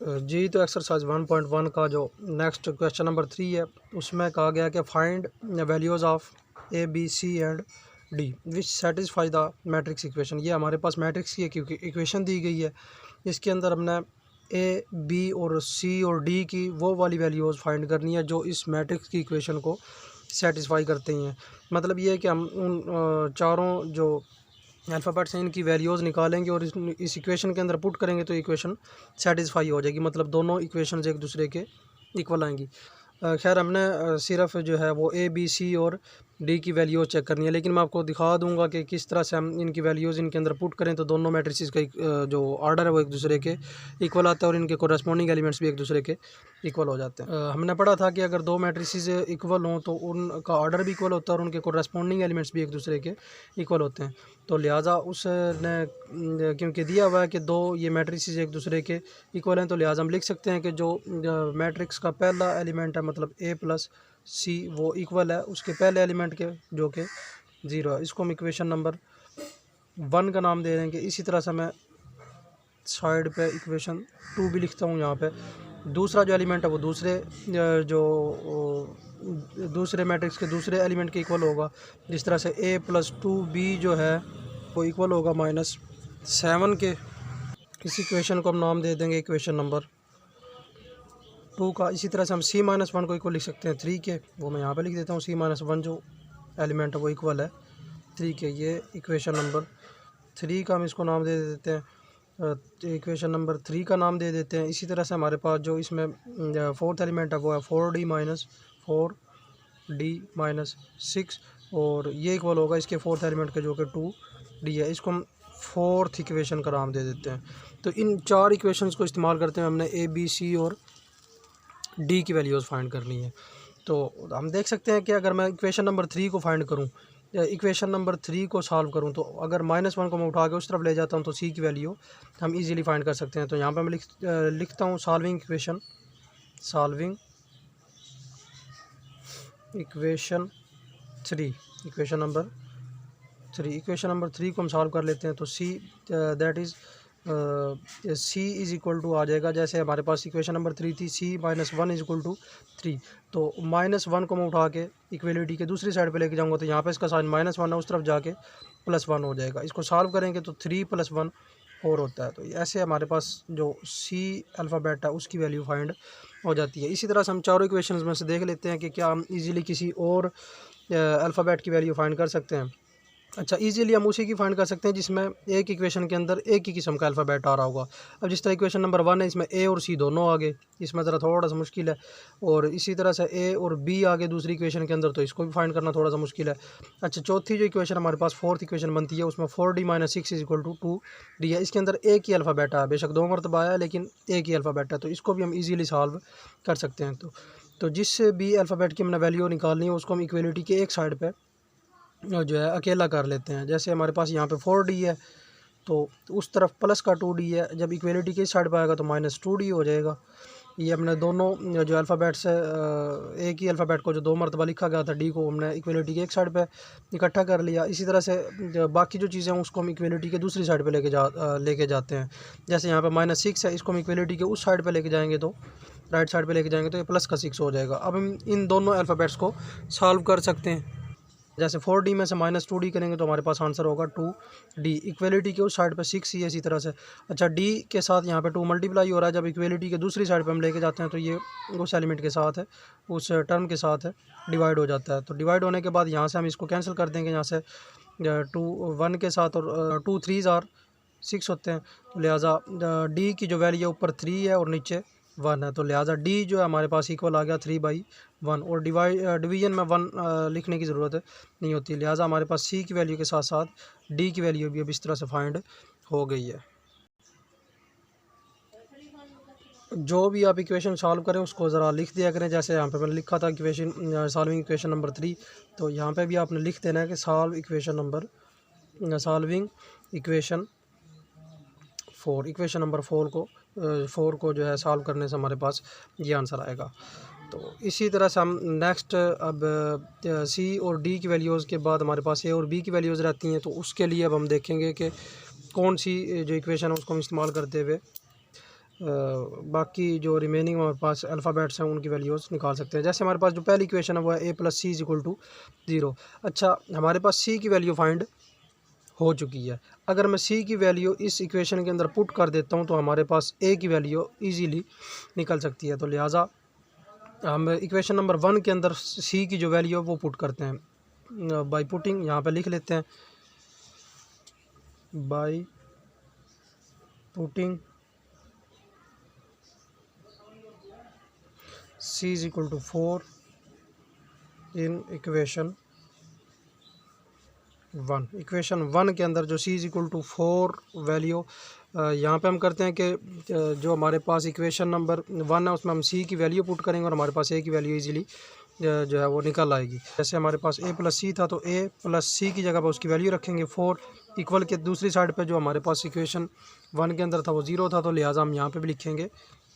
जी, तो एक्सरसाइज 1.1 का जो नेक्स्ट क्वेश्चन नंबर 3 है, उसमें कहा गया कि find values of a b c and d which satisfy the matrix equation. ये हमारे पास मैट्रिक्स की एक इक्वेशन दी गई है। इसके अंदर हमने ए बी और सी और डी की वो वाली वैल्यूज़ फाइंड करनी है जो इस मैट्रिक्स की इक्वेशन को सेटिस्फाई करते हैं। मतलब ये है कि हम उन चारों जो अल्फ़ाबेट्स हैं इनकी वैल्यूज़ निकालेंगे और इस इक्वेशन के अंदर पुट करेंगे तो इक्वेशन सेटिस्फाई हो जाएगी। मतलब दोनों इक्वेशंस एक दूसरे के इक्वल आएंगी। खैर हमने सिर्फ जो है वो ए बी सी और डी की वैल्यूज़ चेक करनी है, लेकिन मैं आपको दिखा दूंगा कि किस तरह से हम इनकी वैल्यूज़ इनके अंदर पुट करें तो दोनों मैट्रिसेस का जो ऑर्डर है वो एक दूसरे के इक्वल आता है और इनके कोरेस्पोंडिंग एलिमेंट्स भी एक दूसरे के इक्वल हो जाते हैं। हमने पढ़ा था कि अगर दो मैट्रिसेस इक्वल हों तो उनका ऑर्डर भी इक्वल होता है और उनके कोरेस्पोंडिंग एलिमेंट्स भी एक दूसरे के इक्वल होते हैं। तो लिहाजा उसने क्योंकि दिया हुआ है कि दो ये मैट्रिसेस एक दूसरे के इक्वल हैं, तो लिहाजा हम लिख सकते हैं कि जो मैट्रिक्स का पहला एलिमेंट है मतलब ए प्लस सी वो इक्वल है उसके पहले एलिमेंट के जो कि 0 है। इसको हम इक्वेशन नंबर 1 का नाम दे देंगे। इसी तरह से मैं साइड पे इक्वेशन 2 भी लिखता हूँ। यहाँ पे दूसरा जो एलिमेंट है वो दूसरे मैट्रिक्स के दूसरे एलिमेंट के इक्वल होगा। जिस तरह से a प्लस 2b जो है वो इक्वल होगा -7 के। इस इक्वेशन को हम नाम दे देंगे इक्वेशन नंबर 2 का। इसी तरह से हम c-1 को इक्वल लिख सकते हैं 3 के, वो मैं यहाँ पे लिख देता हूँ। c-1 जो एलिमेंट है वो इक्वल है 3 के। ये इक्वेशन नंबर 3 का हम इसको नाम दे देते हैं, इक्वेशन नंबर 3 का नाम दे देते हैं। इसी तरह से हमारे पास जो इसमें फोर्थ एलिमेंट है वो है 4d-6 और ये इक्वल होगा इसके फोर्थ एलिमेंट के जो कि 2d है। इसको हम फोर्थ इक्वेशन का नाम दे देते हैं। तो इन चार इक्वेशंस को इस्तेमाल करते हैं हमने ए बी सी और डी की वैल्यूज़ फाइंड करनी है। तो हम देख सकते हैं कि अगर मैं इक्वेशन नंबर 3 को फाइंड करूं या इक्वेशन नंबर 3 को सॉल्व करूं तो अगर -1 को मैं उठा के उस तरफ ले जाता हूं तो सी की वैल्यू हम इजीली फाइंड कर सकते हैं। तो यहाँ पे मैं लिखता हूँ सॉल्विंग इक्वेशन इक्वेशन नंबर 3 को हम सॉल्व कर लेते हैं। तो C that is C is equal to आ जाएगा, जैसे हमारे पास इक्वेशन नंबर 3 थी c-1 इज़ इक्वल टू 3। तो -1 को मैं उठा के इक्वलिटी के दूसरी साइड पे लेके जाऊंगा तो यहाँ पे इसका साइन -1 है, उस तरफ जाके +1 हो जाएगा। इसको सॉल्व करेंगे तो 3 + 1 4 होता है। तो ऐसे हमारे पास जो सी अल्फ़ाबेट है उसकी वैल्यू फाइंड हो जाती है। इसी तरह से हम चारों इक्वेशंस में से देख लेते हैं कि क्या हम इजीली किसी और अल्फ़ाबेट की वैल्यू फाइंड कर सकते हैं। अच्छा, इजीली हम उसी की फाइंड कर सकते हैं जिसमें एक इक्वेशन के अंदर एक ही किस्म का अल्फ़ाबेट आ रहा होगा। अब जिस तरह इक्वेशन नंबर 1 है इसमें ए और सी दोनों आ गए, इसमें ज़रा थोड़ा सा मुश्किल है। और इसी तरह से ए और बी आ गए दूसरी इक्वेशन के अंदर, तो इसको भी फाइंड करना थोड़ा सा मुश्किल है। अच्छा, चौथी जो इक्वेशन हमारे पास फोर्थ इक्वेशन बनती है उसमें 4d-6 is equal to 2d है। इसके अंदर एक ही अल्फ़ाबेट है, बेशक 2 मरतबा आया लेकिन एक ही अल्फ़ाबेट है, तो इसको भी हम ईज़िली सॉल्व कर सकते हैं। तो जिस भी अल्फ़ाबेट की हमने वैल्यू निकालनी है उसको हम इक्वलिटी के एक साइड पर जो है अकेला कर लेते हैं। जैसे हमारे पास यहाँ पे 4d है तो उस तरफ प्लस का 2d है, जब इक्वलिटी के इस साइड पर आएगा तो -2d हो जाएगा। ये हमने दोनों जो अल्फ़ाबेट्स है एक ही अल्फ़ाबेट को जो 2 मरतबा लिखा गया था डी को हमने इक्वलिटी के एक साइड पे इकट्ठा कर लिया। इसी तरह से बाकी जो चीज़ें हैं उसको हम इक्वलिटी के दूसरी साइड पे लेके जाते हैं। जैसे यहाँ पे -6 है, इसको हम इक्वलिटी के उस साइड पे लेके जाएंगे तो राइट साइड पे लेके जाएंगे तो ये प्लस का 6 हो जाएगा। अब हम इन दोनों अल्फ़ाबेट्स को सॉल्व कर सकते हैं। जैसे 4d में से -2d करेंगे तो हमारे पास आंसर होगा 2d। इक्वलिटी के उस साइड पे 6 ही है इसी तरह से। अच्छा, d के साथ यहाँ पे 2 मल्टीप्लाई हो रहा है, जब इक्वलिटी के दूसरी साइड पे हम लेके जाते हैं तो ये उस एलिमेंट के साथ है, उस टर्म के साथ है, डिवाइड हो जाता है। तो डिवाइड होने के बाद यहाँ से हम इसको कैंसिल कर देंगे, यहाँ से 1 के साथ और 2 3s आर 6 होते हैं। तो लिहाजा d की जो वैल्यू है ऊपर 3 है और नीचे 1 है, तो लिहाजा d जो है हमारे पास इक्वल आ गया 3/1। और डिवीजन में 1 लिखने की ज़रूरत नहीं होती, लिहाजा हमारे पास c की वैल्यू के साथ साथ d की वैल्यू भी अब इस तरह से फाइंड हो गई है। जो भी आप इक्वेशन सॉल्व करें उसको ज़रा लिख दिया करें। जैसे यहाँ पे मैंने लिखा था इक्वेशन सॉल्विंग इक्वेशन नंबर 3, तो यहाँ पे भी आपने लिख देना है कि सॉल्विंग इक्वेशन 4। इक्वेशन नंबर 4 को जो है सॉल्व करने से हमारे पास ये आंसर आएगा। तो इसी तरह से हम नेक्स्ट अब सी और डी की वैल्यूज़ के बाद हमारे पास ए और बी की वैल्यूज़ रहती हैं, तो उसके लिए अब हम देखेंगे कि कौन सी जो इक्वेशन है उसको हम इस्तेमाल करते हुए बाकी जो रिमेनिंग हमारे पास अल्फ़ाबेट्स हैं उनकी वैल्यूज़ निकाल सकते हैं। जैसे हमारे पास जो पहली इक्वेशन है वो है a+c=0। अच्छा, हमारे पास c की वैल्यू फाइंड हो चुकी है। अगर मैं c की वैल्यू इस इक्वेशन के अंदर पुट कर देता हूँ तो हमारे पास a की वैल्यू ईज़िली निकल सकती है। तो लिहाजा हम इक्वेशन नंबर 1 के अंदर c की जो वैल्यू है वो पुट करते हैं बाय पुटिंग। यहाँ पे लिख लेते हैं by putting c=4 in equation 1 के अंदर जो c=4 वैल्यू यहाँ पे हम करते हैं कि जो हमारे पास इक्वेशन नंबर 1 है उसमें हम c की वैल्यू पुट करेंगे और हमारे पास a की वैल्यू इजीली जो है वो निकल आएगी। जैसे हमारे पास a+c था तो a+c की जगह पर उसकी वैल्यू रखेंगे 4 इक्वल के दूसरी साइड पे जो हमारे पास इक्वेशन 1 के अंदर था वो 0 था, तो लिहाजा हम यहाँ पे भी लिखेंगे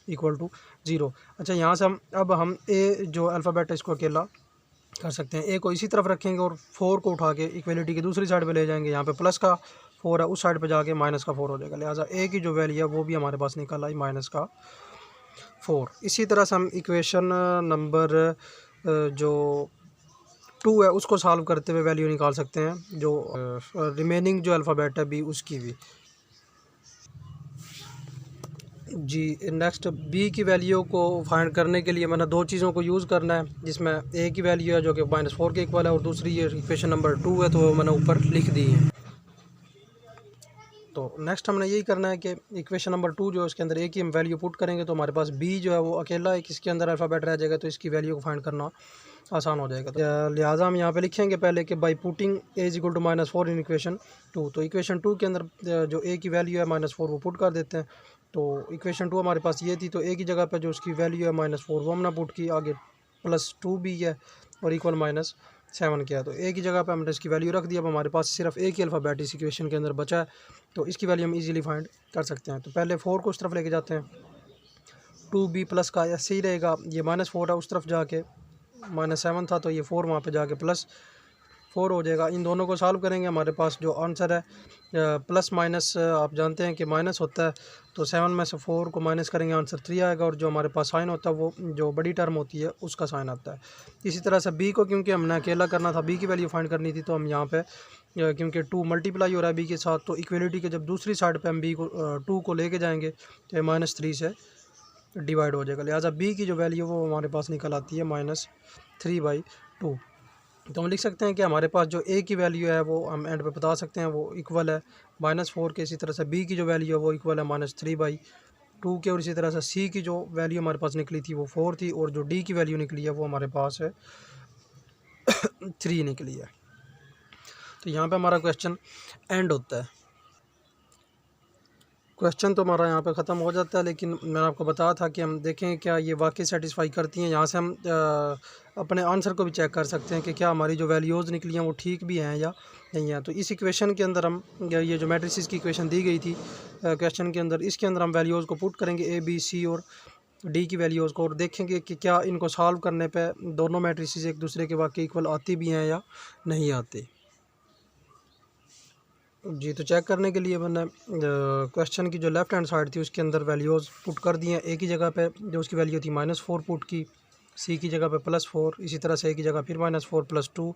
=0। अच्छा, यहाँ से हम a जो अल्फ़ाबेट है इसको अकेला कर सकते हैं। a को इसी तरफ रखेंगे और 4 को उठा के इक्वलिटी की दूसरी साइड पे ले जाएंगे। यहाँ पे प्लस का 4 है, उस साइड पे जाके माइनस का 4 हो जाएगा। लिहाजा a की जो वैल्यू है वो भी हमारे पास निकल आई -4। इसी तरह से हम इक्वेशन नंबर जो 2 है उसको सॉल्व करते हुए वैल्यू निकाल सकते हैं, जो रिमेनिंग जो अल्फ़ाबेट है b उसकी भी। जी, नेक्स्ट b की वैल्यू को फाइंड करने के लिए मैंने दो चीज़ों को यूज़ करना है, जिसमें a की वैल्यू है जो कि -4 के इक्वल है और दूसरी ये इक्वेशन नंबर 2 है तो मैंने ऊपर लिख दी है। तो नेक्स्ट हमने यही करना है कि इक्वेशन नंबर 2 जो है उसके अंदर a की हम वैल्यू पुट करेंगे तो हमारे पास b जो है वो अकेला एक इसके अंदर अल्फ़ाबेट रह जाएगा, तो इसकी वैल्यू को फाइंड करना आसान हो जाएगा। तो लिहाजा हम यहाँ पे लिखेंगे पहले कि by putting a = -4 in equation 2। तो इक्वेशन 2 के अंदर जो a की वैल्यू है -4 वो पुट कर देते हैं। तो इक्वेशन 2 हमारे पास ये थी, तो a की जगह पे जो उसकी वैल्यू है -4 वो हमने पुट की, आगे +2 भी है और इक्वल -7 किया। तो a की जगह पे हमने इसकी वैल्यू रख दी। अब हमारे पास सिर्फ एक ही अल्फ़ाबेट इस इक्वेशन के अंदर बचा है, तो इसकी वैल्यू हम इजीली फाइंड कर सकते हैं। तो पहले 4 को उस तरफ लेके जाते हैं, 2b प्लस का ऐसे ही रहेगा, ये -4 है उस तरफ जाके -7 था तो ये 4 वहाँ पे जाके +4 हो जाएगा। इन दोनों को सॉल्व करेंगे, हमारे पास जो आंसर है प्लस माइनस आप जानते हैं कि माइनस होता है, तो 7 में से 4 को माइनस करेंगे आंसर 3 आएगा, और जो हमारे पास साइन होता है वो जो बड़ी टर्म होती है उसका साइन आता है। इसी तरह से b को, क्योंकि हमने अकेला करना था, b की वैल्यू फाइंड करनी थी, तो हम यहाँ पे क्योंकि 2 मल्टीप्लाई हो रहा है b के साथ, तो इक्वलिटी के जब दूसरी साइड पे हम b को 2 को लेके जाएंगे तो ये -3 से डिवाइड हो जाएगा। लिहाजा b की जो वैल्यू वो हमारे पास निकल आती है -3/2। तो हम लिख सकते हैं कि हमारे पास जो a की वैल्यू है वो हम एंड पे बता सकते हैं वो इक्वल है -4 के। इसी तरह से b की जो वैल्यू है वो इक्वल है -3/2 के, और इसी तरह से c की जो वैल्यू हमारे पास निकली थी वो 4 थी, और जो d की वैल्यू निकली है वो हमारे पास है 3 निकली है। तो यहाँ पे हमारा क्वेश्चन एंड होता है। क्वेश्चन तो हमारा यहाँ पे ख़त्म हो जाता है, लेकिन मैंने आपको बताया था कि हम देखें क्या ये वाकई सेटिस्फाई करती हैं। यहाँ से हम अपने आंसर को भी चेक कर सकते हैं कि क्या हमारी जो वैल्यूज़ निकली हैं वो ठीक भी हैं या नहीं है। तो इस इक्वेशन के अंदर हम ये जो मैट्रिसेस की इक्वेशन दी गई थी क्वेश्चन के अंदर, इसके अंदर हम वैल्यूज़ को पुट करेंगे a b c और d की वैल्यूज़ को, और देखेंगे कि क्या इनको सॉल्व करने पर दोनों मैट्रिसेस एक दूसरे के वाकई इक्वल आती भी हैं या नहीं आती। जी, तो चेक करने के लिए मैंने क्वेश्चन की जो लेफ़्ट हैंड साइड थी उसके अंदर वैल्यूज़ पुट कर दी हैं। a की जगह पे जो उसकी वैल्यू थी -4 पुट की, c की जगह पे +4, इसी तरह से a की जगह फिर -4 +2,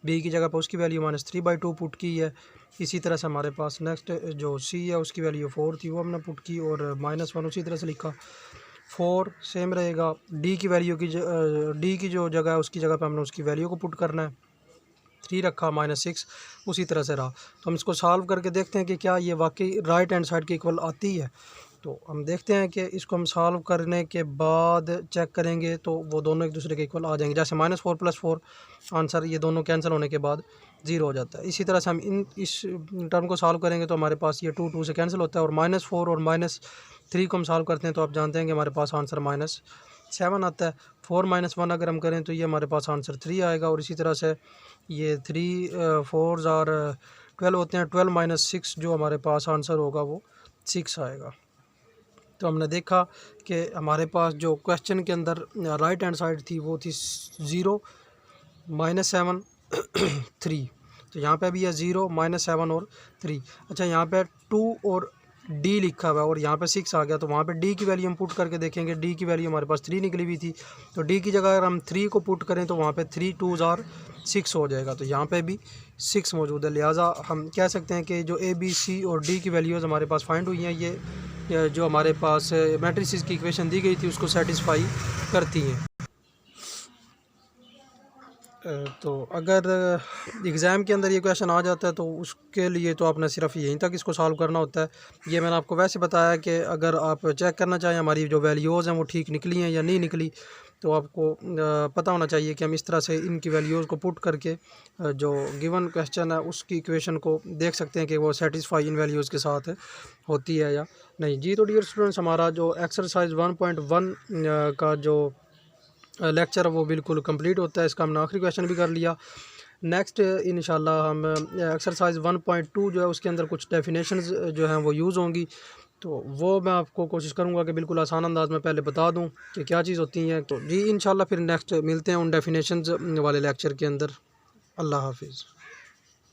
b की जगह पे उसकी वैल्यू -3/2 पुट की है। इसी तरह से हमारे पास नेक्स्ट जो c है उसकी वैल्यू 4 थी वो हमने पुट की, और -1 उसी तरह से लिखा। 4 सेम रहेगा, d की वैल्यू की d की जो जगह है उसकी जगह पे हमने उसकी वैल्यू को पुट करना है, 3 रखा, -6 उसी तरह से रहा। तो हम इसको सॉल्व करके देखते हैं कि क्या ये वाकई राइट हैंड साइड के इक्वल आती है। तो हम देखते हैं कि इसको हम सॉल्व करने के बाद चेक करेंगे तो वो दोनों एक दूसरे के इक्वल आ जाएंगे। जैसे -4 + 4 आंसर ये दोनों कैंसिल होने के बाद 0 हो जाता है। इसी तरह से हम इस टर्म को सॉल्व करेंगे तो हमारे पास ये 2 से कैंसिल होता है, और -4 और -3 को हम सॉल्व करते हैं तो आप जानते हैं कि हमारे पास आंसर -7 आता है। 4 - 1 अगर हम करें तो ये हमारे पास आंसर 3 आएगा, और इसी तरह से ये 3 4 और 12 होते हैं। 12 - 6 जो हमारे पास आंसर होगा वो 6 आएगा। तो हमने देखा कि हमारे पास जो क्वेश्चन के अंदर राइट हैंड साइड थी वो थी 0 -7 3। तो यहाँ पे भी है 0 -7 और 3। अच्छा, यहाँ पे 2 और डी लिखा हुआ है और यहाँ पे 6 आ गया, तो वहाँ पे डी की वैल्यू हम पुट करके देखेंगे। डी की वैल्यू हमारे पास 3 निकली हुई थी, तो डी की जगह अगर हम 3 को पुट करें तो वहाँ पे 3 2s आर 6 हो जाएगा, तो यहाँ पे भी 6 मौजूद है। लिहाजा हम कह सकते हैं कि जो ए बी सी और डी की वैल्यूज़ हमारे पास फाइंड हुई हैं, ये जो हमारे पास मैट्रिसेस की इक्वेशन दी गई थी उसको सेटिस्फाई करती हैं। तो अगर एग्ज़ाम के अंदर ये क्वेश्चन आ जाता है तो उसके लिए तो आपने सिर्फ यहीं तक इसको सॉल्व करना होता है। ये मैंने आपको वैसे बताया कि अगर आप चेक करना चाहें हमारी जो वैल्यूज़ हैं वो ठीक निकली हैं या नहीं निकली, तो आपको पता होना चाहिए कि हम इस तरह से इनकी वैल्यूज़ को पुट करके जो गिवन क्वेश्चन है उसकी इक्वेशन को देख सकते हैं कि वो सेटिस्फाई इन वैल्यूज़ के साथ होती है या नहीं। जी तो डियर स्टूडेंट्स, हमारा जो एक्सरसाइज 1.1 का जो लेक्चर वो बिल्कुल कंप्लीट होता है। इसका हमने आखिरी क्वेश्चन भी कर लिया। नेक्स्ट इंशाल्लाह हम एक्सरसाइज 1.2 जो है उसके अंदर कुछ डेफिनेशंस जो हैं वो यूज़ होंगी, तो वो मैं आपको कोशिश करूँगा कि बिल्कुल आसान अंदाज में पहले बता दूँ कि क्या चीज़ होती हैं। तो जी इंशाल्लाह फिर नेक्स्ट मिलते हैं उन डेफिनेशंस वाले लेक्चर के अंदर। अल्लाह हाफिज़।